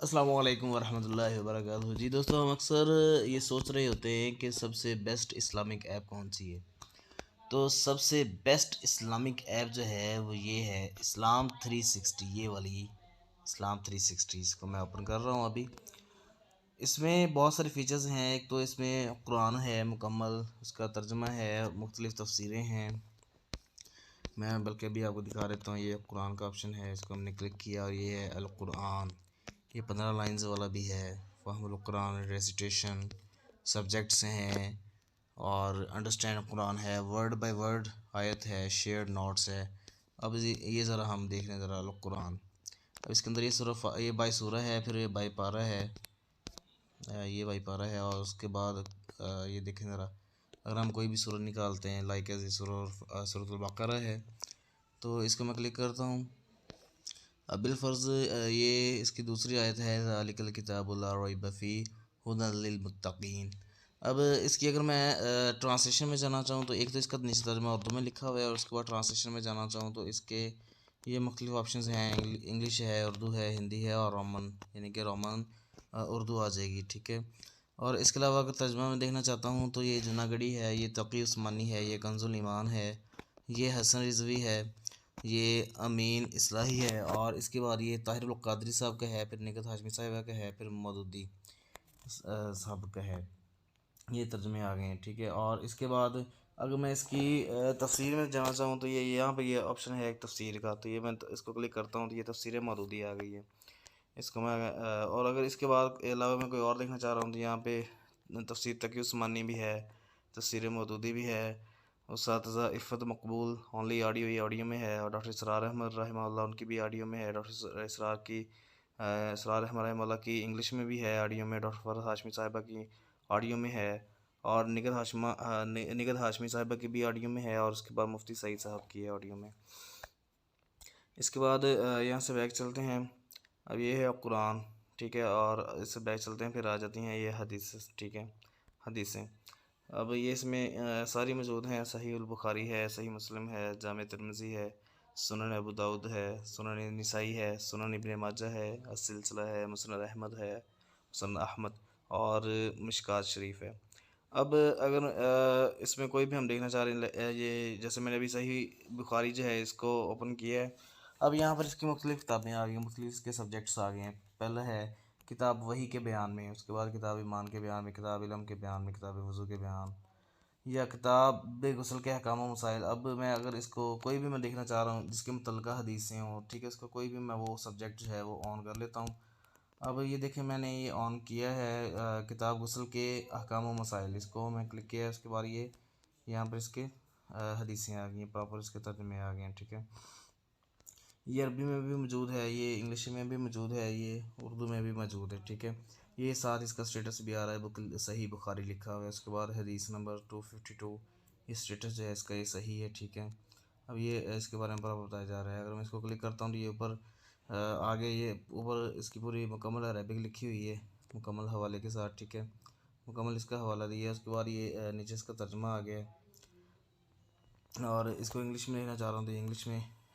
अस्सलाम वालेकुम वरहमतुल्लाहि वबरकातुहू। जी दोस्तों, हम अक्सर ये सोच रहे होते हैं कि सबसे बेस्ट इस्लामिक ऐप कौन सी है। तो सबसे बेस्ट इस्लामिक ऐप जो है वो ये है इस्लाम 360। ये वाली इस्लाम 360 इसको मैं ओपन कर रहा हूँ अभी। इसमें बहुत सारे फ़ीचर्स हैं। एक तो इसमें कुरान है मुकम्मल, उसका तर्जुमा है, मुख्तलिफ़ तफसीरें हैं। मैं बल्कि अभी आपको दिखा देता हूँ। ये कुरान का ऑप्शन है, इसको हमने क्लिक किया और ये है अल कुरान। ये 15 लाइन्स वाला भी है। फ़हमुल कुरान, रेसिटेशन, सब्जेक्ट्स हैं और अंडरस्टैंड कुरान है, वर्ड बाय वर्ड आयत है, शेयर्ड नोट्स है। अब ये ज़रा हम देख लें ज़रा अल कुरान। अब इसके अंदर ये बाई सूरा है, फिर ये बाई पारा है, ये बाई पारा है। और उसके बाद ये देखें ज़रा, अगर हम कोई भी सूरत निकालते हैं लाइक एज सूरतुल बकरा है, तो इसको मैं क्लिक करता हूँ। अब बिलफ़र्ज़ ये इसकी दूसरी आयत है ज़ालिकल किताबु ला रैब फ़ीह हुदल लिल मुत्तक़ीन। अब इसकी अगर मैं ट्रांसलेशन में जाना चाहूँ तो एक तो इसका नीचे तर्जुमा उर्दू में लिखा हुआ है, और उसके बाद ट्रांसलेशन में जाना चाहूँ तो इसके ये मुख्तलिफ़ ऑप्शंस हैं। इंग्लिश है, उर्दू है, हिंदी है और रोमन, यानी कि रोमन उर्दू आ जाएगी, ठीक है। और इसके अलावा अगर तर्जुमा में देखना चाहता हूँ तो ये जूनागढ़ी है, ये तक़ी उस्मानी है, ये कंजुल ईमान है, ये हसन रिज़वी है, ये अमीन इस्लाही है, और इसके बाद ये ताहिरुल क़ादरी साहब का है, फिर निगहत हाशमी साहिबा का है, फिर मौदूदी साहब का है। ये तर्जुमे आ गए हैं, ठीक है। और इसके बाद अगर मैं इसकी तफसीर में जाना चाहूँ तो ये यहाँ पे ये ऑप्शन है एक तफसीर का, तो ये मैं इसको क्लिक करता हूँ तो ये तफसीर मौदूदी आ गई है। इसको मैं और अगर इसके बाद अलावा मैं कोई और देखना चाह रहा हूँ तो यहाँ पे तफसीर तकी उस्मानी भी है, तफसीर मौदूदी भी है, उस्ताज़ा इफ़्फ़त मकबूल ओनली ऑडियो, ये ऑडियो में है। और डॉक्टर इसरार अहमद रहमतुल्लाह उनकी भी ऑडियो में है। डॉक्टर इसरार अहमद रहमतुल्लाह की इंग्लिश में भी है ऑडियो में। डॉक्टर फ़रहत हाशमी साहिबा की ऑडियो में है, और निगहत हाशमी साहिबा की भी ऑडियो में है, और उसके बाद मुफ्ती सईद साहब की है ऑडियो में। इसके बाद यहाँ से बैक चलते हैं। अब ये है कुरान, ठीक है, और इससे बैक चलते हैं, फिर आ जाती हैं ये हदीस, ठीक है, हदीसें। अब ये इसमें सारी मौजूद हैं। सही उल बुखारी है, सही मुस्लिम है, जामे तिरमिज़ी है, सुनन अबू दाऊद है, सुनन निसाई है, सुनन इब्न माजा है, सिलसिला है, मुस्नद अहमद है, मुस्नद अहमद, और मिशकात शरीफ है। अब अगर इसमें कोई भी हम देखना चाह रहे हैं, ये जैसे मैंने अभी सही बुखारी जो है इसको ओपन किया है। अब यहाँ पर इसकी मुख्तलिफ़ किताबें आ गई हैं, मुख्तलिफ़ इसके सब्जेक्ट्स आ गए हैं। पहला है किताब वही के बयान में, उसके बाद किताब ईमान के बयान में, किताब इल्म के बयान में, किताब वज़ू के बयान, या किताब बेगुसल के अहकाम व मसाइल। अब मैं अगर इसको कोई भी मैं देखना चाह रहा हूँ जिसके मुतल्लिक़ा हदीसें हों, ठीक है, इसका कोई भी मैं वो सब्जेक्ट जो है वो ऑन कर लेता हूँ। अब ये देखें मैंने ये ऑन किया है किताब गुस्ल के अहकाम व मसाइल, इसको मैं क्लिक किया है। उसके बाद ये यहाँ पर इसके हदीसें आ गई हैं, प्रॉपर इसके तर्जुमे आ गए हैं, ठीक है। ये अरबी में भी मौजूद है, ये इंग्लिश में भी मौजूद है, ये उर्दू में भी मौजूद है, ठीक है। ये साथ इसका स्टेटस भी आ रहा है, बुक सही बुखारी लिखा हुआ है। उसके बाद हदीस नंबर 252, ये स्टेटस जो है इसका ये सही है, ठीक है। अब ये इसके बारे में बड़ा बताया जा रहा है। अगर मैं इसको क्लिक करता हूँ तो ये ऊपर आगे ये ऊपर इसकी पूरी मुकम्मल अरबिक लिखी हुई है, मुकम्मल हवाले के साथ, ठीक है। मुकम्मल इसका हवाला दिया है। उसके बाद ये नीचे इसका तर्जुमा आ गया है, और इसको इंग्लिश में लेना चाह रहा हूँ तो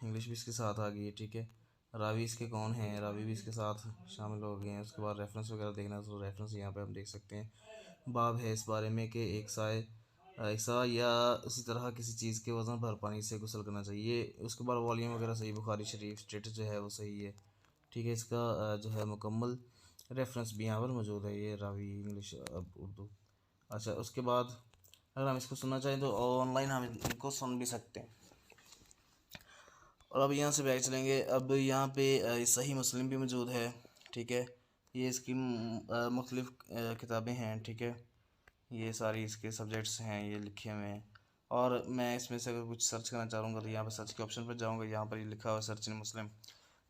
इंग्लिश भी इसके साथ आ गई है, ठीक है। रावी इसके कौन हैं, रावी भी इसके साथ शामिल हो गए हैं। उसके बाद रेफरेंस वगैरह देखना तो रेफरेंस यहाँ पे हम देख सकते हैं। बाब है इस बारे में कि एक ऐसा या इसी तरह किसी चीज़ के वज़न भर पानी से गुस्ल करना चाहिए। उसके बाद वॉल्यूम वगैरह सही बुखारी शरीफ, स्टेटस जो है वो सही है, ठीक है। इसका जो है मुकम्मल रेफरेंस भी यहाँ पर मौजूद है, ये रावी इंग्लिश अब उर्दू। अच्छा, उसके बाद अगर हम इसको सुनना चाहें तो ऑनलाइन हम इनको सुन भी सकते हैं। और अब यहाँ से बैक चलेंगे। अब यहाँ पे सही मुस्लिम भी मौजूद है, ठीक है। ये इसकी मुख्तलिफ़ किताबें हैं, ठीक है। ये सारी इसके सब्जेक्ट्स हैं, ये लिखे हुए हैं। और मैं इसमें से अगर कुछ सर्च करना चाहूँगा तो यहाँ पर सर्च के ऑप्शन पर जाऊँगा, यहाँ पर ये लिखा हुआ है सर्च इन मुस्लिम।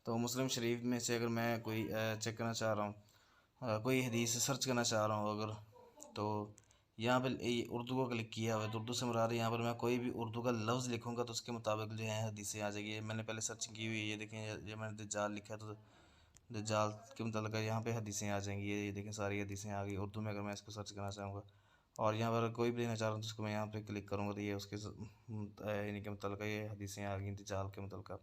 तो मुस्लिम शरीफ में से अगर मैं कोई चेक करना चाह रहा हूँ, कोई हदीस सर्च करना चाह रहा हूँ अगर, तो यहाँ पर ये उर्दू को क्लिक किया हुआ है, तो उर्दू से मुराद है यहाँ पर मैं कोई भी उर्दू का लफ्ज़ लिखूँगा तो उसके मुताबिक जो है हदीसें आ जाएगी। मैंने पहले सर्चिंग की हुई है, ये देखें, ये मैंने दज्जाल लिखा है तो दज्जाल के मुताबिक यहाँ पे हदीसें आ जाएंगी। ये देखें सारी हदीसें आ गई उर्दू में। अगर मैं इसको सर्च करना चाहूँगा और यहाँ पर कोई भी देखना चाह रहा हूँ तो उसको मैं यहाँ पे क्लिक करूँगा तो ये उसके यानी के मुताबिक ये हदीसें आ गई दज्जाल के मुताबिक।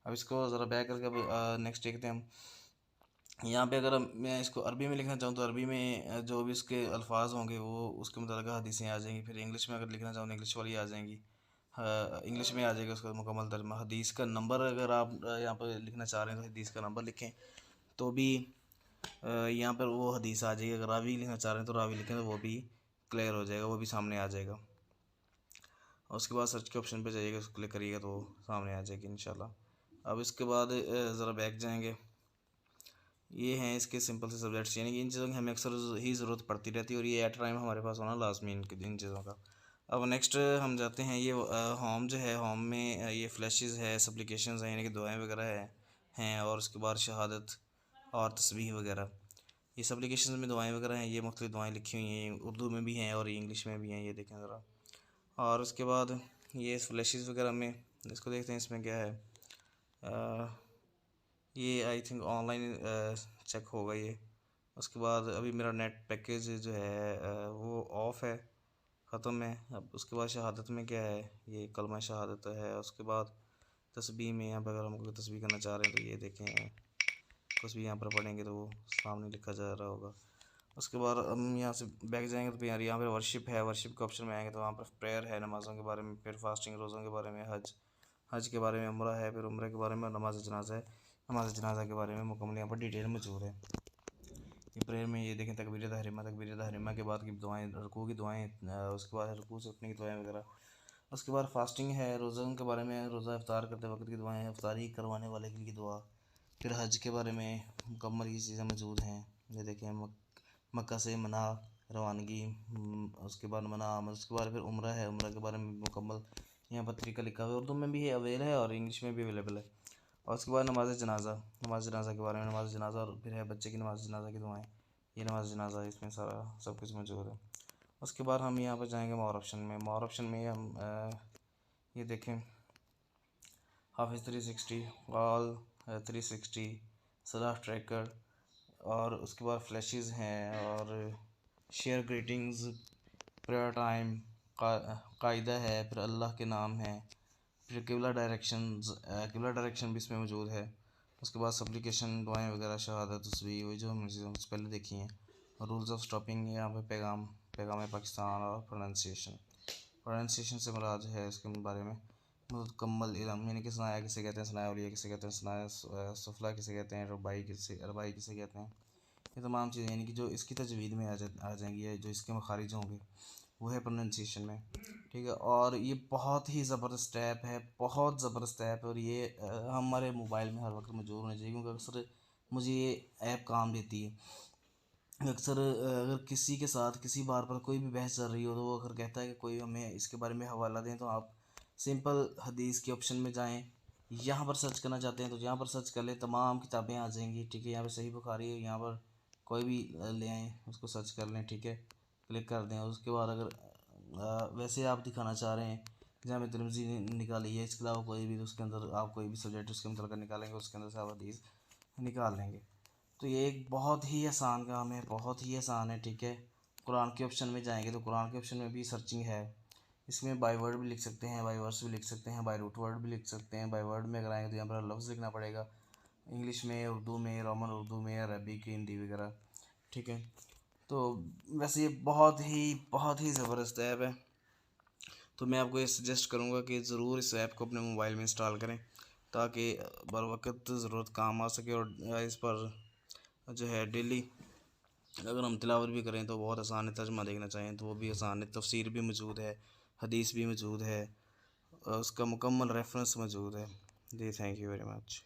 अब इसको ज़रा बैक करके अब नेक्स्ट देखते हैं हम। यहाँ पे अगर मैं इसको अरबी में लिखना चाहूँ तो अरबी में जो भी उसके अल्फाज होंगे वो उसके मुताबिक हदीसें आ जाएंगी। फिर इंग्लिश में अगर लिखना चाहूँ तो इंग्लिश वाली आ जाएंगी। इंग्लिश में आ जाएगा उसका मुकम्मल तर्जुमा। हदीस का नंबर अगर आप यहाँ पर लिखना चाह रहे हैं तो हदीस का नंबर लिखें तो भी यहाँ पर वो हदीस आ जाएगी। अगर रावी लिखना चाह रहे हैं तो रावी लिखें तो वो भी क्लियर हो जाएगा, वो भी सामने आ जाएगा। और उसके बाद सर्च के ऑप्शन पे जाइएगा, उसको क्लिक करिएगा तो सामने आ जाएगी इंशाल्लाह। अब इसके बाद ज़रा बैक जाएंगे। ये हैं इसके सिंपल से सब्जेक्ट्स, यानी कि इन चीज़ों की हमें अक्सर ही ज़रूरत पड़ती रहती है और ये एट टाइम हमारे पास होना लाजमी इन चीज़ों का। अब नेक्स्ट हम जाते हैं ये होम जो है, होम में ये फ्लैशेस है, सप्लिकेशंस हैं, यानी कि दुआएं वगैरह हैं और उसके बाद शहादत और तस्बीह वगैरह। ये सप्लिकेशंस में दुआएं वगैरह हैं, ये मुख्तलिफ दुआएं लिखी हुई हैं, उर्दू में भी हैं और इंग्लिश में भी हैं, ये देखें ज़रा। और उसके बाद ये फ्लैशेस वगैरह में इसको देखते हैं, इसमें क्या है। ये आई थिंक ऑनलाइन चेक होगा ये। उसके बाद अभी मेरा नेट पैकेज जो है वो ऑफ़ है, ख़त्म है। अब उसके बाद शहादत में क्या है, ये कलमा शहादत है। उसके बाद तस्बीह में यहाँ पर अगर हम कोई तस्बीह करना चाह रहे हैं तो ये देखें, कुछ भी यहाँ पर पढ़ेंगे तो वो सामने लिखा जा रहा होगा। उसके बाद हम यहाँ से बैक जाएंगे तो यार यहाँ पर वर्शिप है, वर्शिप के ऑप्शन में आएंगे तो वहाँ पर प्रेयर है, नमाज़ों के बारे में, फिर फास्टिंग रोज़ों के बारे में, हज के बारे में, उम्रा है, फिर उम्र के बारे में, नमाज जनाजा है, नमाज जनाजा के बारे में मुकम्मल यहाँ पर डिटेल मौजूद है। ये प्रेयर में ये देखें तकबीर तहरीमा के बाद की दुआएं, रुकू की दुआएं, उसके बाद रुकू से उठने की दुआएं वगैरह। उसके बाद फास्टिंग है, रोज़ों के बारे में, रोज़ा इफ्तार करते वक्त की दुआएं, इफ्तारी करवाने वाले के लिए दुआ। फिर हज के बारे में मुकम्मल ये चीज़ें मौजूद हैं। ये देखें मक्का से मना रवानगी, उसके बाद मना आमद, उसके बाद फिर उम्रा है, उम्रा के बारे में मुकम्मल यहाँ पर तरीका लिखा हुआ है, उर्दू में भी है, अवेल है और इंग्लिश में भी अवेलेबल है। और उसके बाद नमाज जनाजा के बारे में, नमाज जनाजा और फिर है बच्चे की नमाज जनाजा की दुआएं, ये नमाज जनाजा इसमें सारा सब कुछ मौजूद है। उसके बाद हम यहाँ पर जाएंगे मोर ऑप्शन में। मोर ऑप्शन में हम ये देखें, हाफिज़ 360, ऑल 360, सलाह ट्रैकर, और उसके बाद फ्लैशेस हैं और शेयर ग्रीटिंग्स, प्रेयर टाइम, कायदा है, फिर अल्लाह के नाम है, फिर किबला डायरेक्शन भी इसमें मौजूद है। उसके बाद सप्लिकेशन, दुआएं वगैरह, शहादत, तस्बीह, वही जो हमने चीज़ें पहले देखी हैं। रूल्स ऑफ स्टॉपिंग, यहाँ पे पैगाम पाकिस्तान, और प्रोनाउंसिएशन से मुराद है इसके बारे में मुकम्मल इल्म, यानी कि सनाया किसे कहते हैं, सनाया उलिया किसे कहते हैं, सनाया सुफला किसे कहते हैं, रबाई किसे कहते हैं। ये तमाम चीज़ें यानी कि जो इसकी तजवीद में आ जाएंगी, जो इसके मखारिज होंगे वो है प्रोनाउंसिएशन में, ठीक है। और ये बहुत ही ज़बरदस्त ऐप है, बहुत ज़बरदस्त ऐप है, और ये हमारे मोबाइल में हर वक्त मौजूद होना चाहिए, क्योंकि अक्सर मुझे ये ऐप काम देती है। अक्सर अगर किसी के साथ किसी बार पर कोई भी बहस चल रही हो तो वो अगर कहता है कि कोई हमें इसके बारे में हवाला दें, तो आप सिंपल हदीस के ऑप्शन में जाएं, यहाँ पर सर्च करना चाहते हैं तो यहाँ पर सर्च कर लें, तमाम किताबें आ जाएंगी, ठीक है। यहाँ पर सही बुखारी है, यहाँ पर कोई भी ले आएँ, उसको सर्च कर लें, ठीक है, क्लिक कर दें। और उसके बाद अगर वैसे आप दिखाना चाह रहे हैं जामे तिरमिज़ी निकाली है, इसके अलावा कोई भी, तो उसके अंदर आप कोई भी सब्जेक्ट उसके मतलब निकालेंगे, उसके अंदर से आप हदीस निकाल लेंगे। तो ये एक बहुत ही आसान काम है, बहुत ही आसान है, ठीक है। कुरान के ऑप्शन में जाएंगे तो कुरान के ऑप्शन में भी सर्चिंग है, इसमें बाई वर्ड भी लिख सकते हैं, बाई वर्स भी लिख सकते हैं, बाई रूट वर्ड भी लिख सकते हैं। बाई वर्ड में अगर आएंगे तो यहाँ पर लफ्ज़ लिखना पड़ेगा, इंग्लिश में, उर्दू में, रोमन उर्दू में, अरबी की, हिंदी वगैरह, ठीक है। तो वैसे ये बहुत ही ज़बरदस्त ऐप है, तो मैं आपको ये सजेस्ट करूँगा कि ज़रूर इस ऐप को अपने मोबाइल में इंस्टॉल करें ताकि बर वक्त ज़रूरत काम आ सके। और इस पर जो है डेली अगर हम तिलावत भी करें तो बहुत आसान है, तर्जुमा देखना चाहें तो वो भी आसान है, तफसीर भी मौजूद है, हदीस भी मौजूद है, उसका मुकम्मल रेफरेंस मौजूद है। जी थैंक यू वेरी मच।